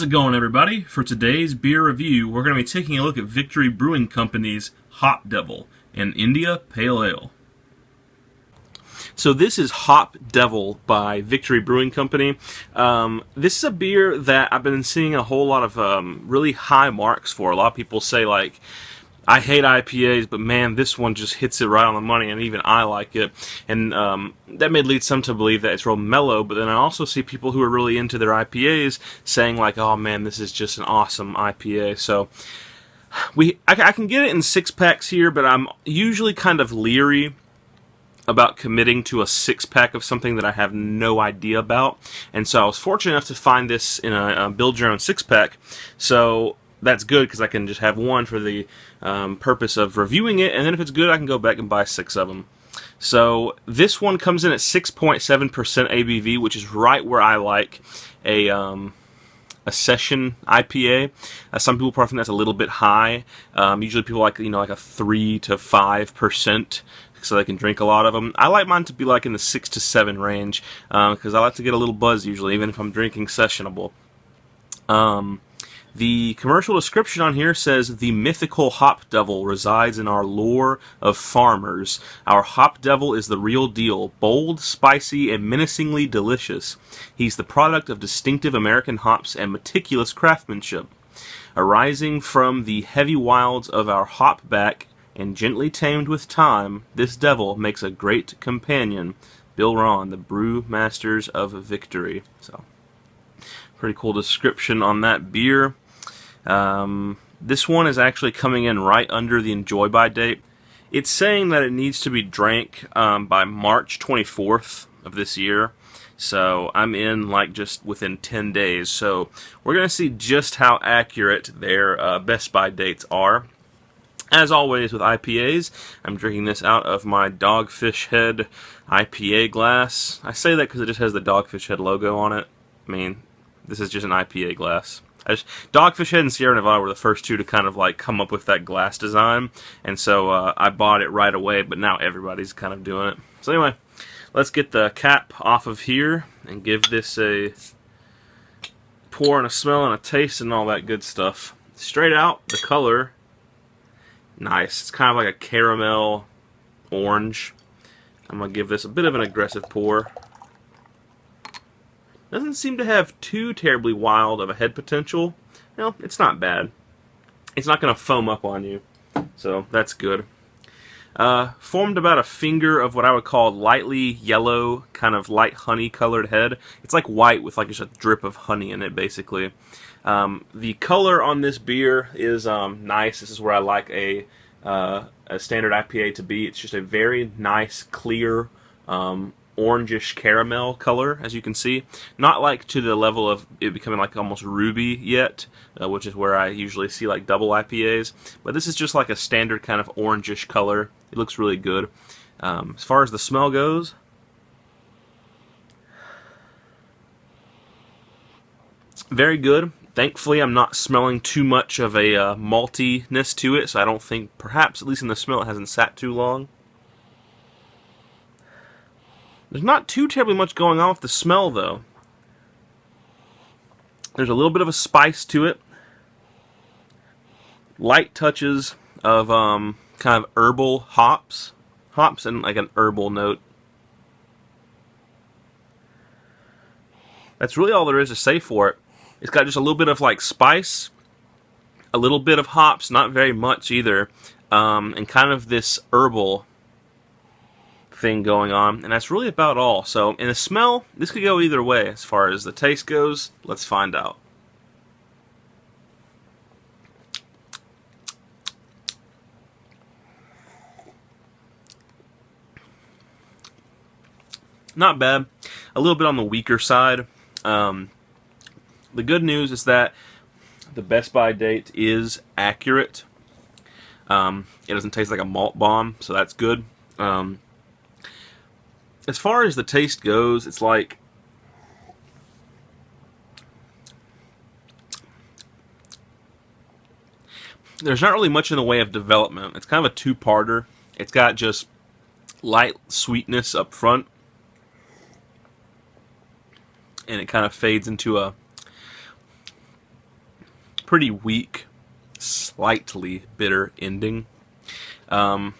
How's it going, everybody? For today's beer review, we're going to be taking a look at Victory Brewing Company's Hop Devil, an India Pale Ale. So this is Hop Devil by Victory Brewing Company. This is a beer that I've been seeing a whole lot of really high marks for. A lot of people say, like, I hate IPAs, but man, this one just hits it right on the money, and even I like it. And that may lead some to believe that it's real mellow, but then I also see people who are really into their IPAs saying, like, oh man, this is just an awesome IPA. So I can get it in 6-packs here, but I'm usually kind of leery about committing to a 6-pack of something that I have no idea about. And so I was fortunate enough to find this in a build your own 6-pack. So that's good because I can just have one for the purpose of reviewing it, and then if it's good, I can go back and buy 6 of them. So this one comes in at 6.7% ABV, which is right where I like a session IPA. Some people probably think that's a little bit high. Usually people like like a 3 to 5%. So they can drink a lot of them. I like mine to be like in the 6 to 7 range because I like to get a little buzz usually, even if I'm drinking sessionable. The commercial description on here says, the mythical Hop Devil resides in our lore of farmers. Our Hop Devil is the real deal, bold, spicy, and menacingly delicious. He's the product of distinctive American hops and meticulous craftsmanship. Arising from the heavy wilds of our hop back and gently tamed with time, this devil makes a great companion. Bill Ron, the brew masters of Victory. So, pretty cool description on that beer. This one is actually coming in right under the enjoy by date. It's saying that it needs to be drank by March 24th of this year. So I'm in like just within 10 days. So we're going to see just how accurate their best by dates are. As always with IPAs, I'm drinking this out of my Dogfish Head IPA glass. I say that because it just has the Dogfish Head logo on it. I mean, this is just an IPA glass. Dogfish Head and Sierra Nevada were the first two to kind of like come up with that glass design, and so I bought it right away, but now everybody's kind of doing it. So anyway, let's get the cap off of here and give this a pour and a smell and a taste and all that good stuff. Straight out, the color, nice. It's kind of like a caramel orange. I'm going to give this a bit of an aggressive pour. Doesn't seem to have too terribly wild of a head potential. Well, it's not bad. It's not going to foam up on you, so that's good. Formed about a finger of what I would call lightly yellow, kind of light honey colored head. It's like white with like just a drip of honey in it, basically. The color on this beer is nice. This is where I like a standard IPA to be. It's just a very nice, clear, orangish caramel color, as you can see. Not like to the level of it becoming like almost ruby yet, which is where I usually see like double IPAs. But this is just like a standard kind of orangish color. It looks really good. As far as the smell goes, very good. Thankfully, I'm not smelling too much of a maltiness to it, so I don't think, perhaps, at least in the smell, it hasn't sat too long. There's not too terribly much going on with the smell, though. There's a little bit of a spice to it. Light touches of kind of herbal hops. Hops and like an herbal note. That's really all there is to say for it. It's got just a little bit of like spice, a little bit of hops, not very much either, and kind of this herbal thing going on, and that's really about all. So in the smell, this could go either way. As far as the taste goes, let's find out. Not bad. A little bit on the weaker side. The good news is that the best by date is accurate. It doesn't taste like a malt bomb, so that's good. As far as the taste goes, it's like there's not really much in the way of development. It's kind of a two-parter. It's got just light sweetness up front, and it kind of fades into a pretty weak, slightly bitter ending. I'm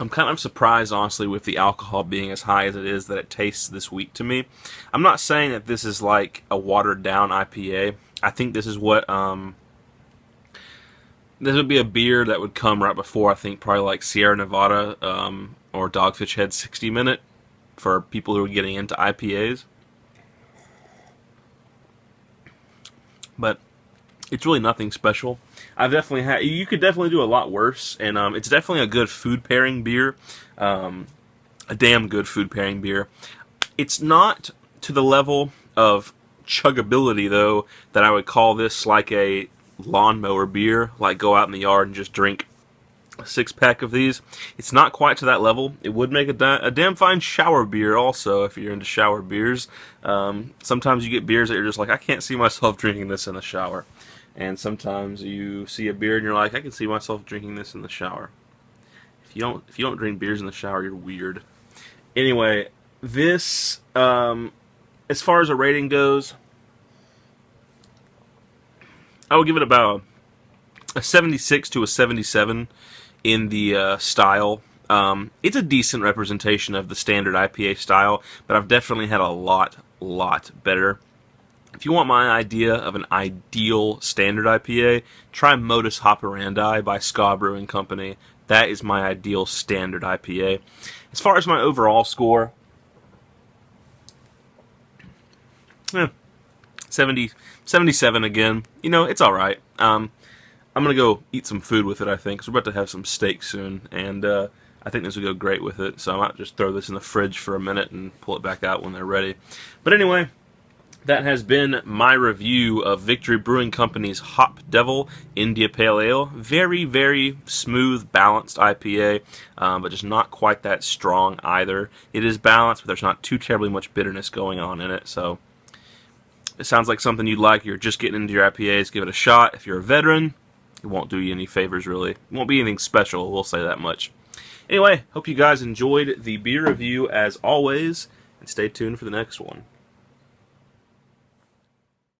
kind of surprised, honestly, with the alcohol being as high as it is, that it tastes this weak to me. I'm not saying that this is like a watered down IPA. I think this is what this would be a beer that would come right before, I think, probably like Sierra Nevada or Dogfish Head 60 Minute for people who are getting into IPAs. But it's really nothing special. I've definitely had. You could definitely do a lot worse, and it's definitely a good food pairing beer. A damn good food pairing beer. It's not to the level of chuggability, though, that I would call this like a lawnmower beer. Like go out in the yard and just drink a 6-pack of these. It's not quite to that level. It would make a damn fine shower beer also, if you're into shower beers. Sometimes you get beers that you're just like, I can't see myself drinking this in the shower. And sometimes you see a beer and you're like, I can see myself drinking this in the shower. If you don't drink beers in the shower, you're weird. Anyway, this as far as a rating goes, I would give it about a 76 to a 77 in the style. It's a decent representation of the standard IPA style, but I've definitely had a lot better. If you want my idea of an ideal standard IPA, try Modus Operandi by Ska Brewing Company. That is my ideal standard IPA. As far as my overall score, 77 again. You know, it's alright. I'm going to go eat some food with it, I think, because we're about to have some steak soon, and I think this will go great with it, so I might just throw this in the fridge for a minute and pull it back out when they're ready. But anyway, that has been my review of Victory Brewing Company's Hop Devil India Pale Ale. Very, very smooth, balanced IPA, but just not quite that strong either. It is balanced, but there's not too terribly much bitterness going on in it, so it sounds like something you'd like. You're just getting into your IPAs, give it a shot. If you're a veteran, it won't do you any favors, really. It won't be anything special, we'll say that much. Anyway, hope you guys enjoyed the beer review as always, and stay tuned for the next one.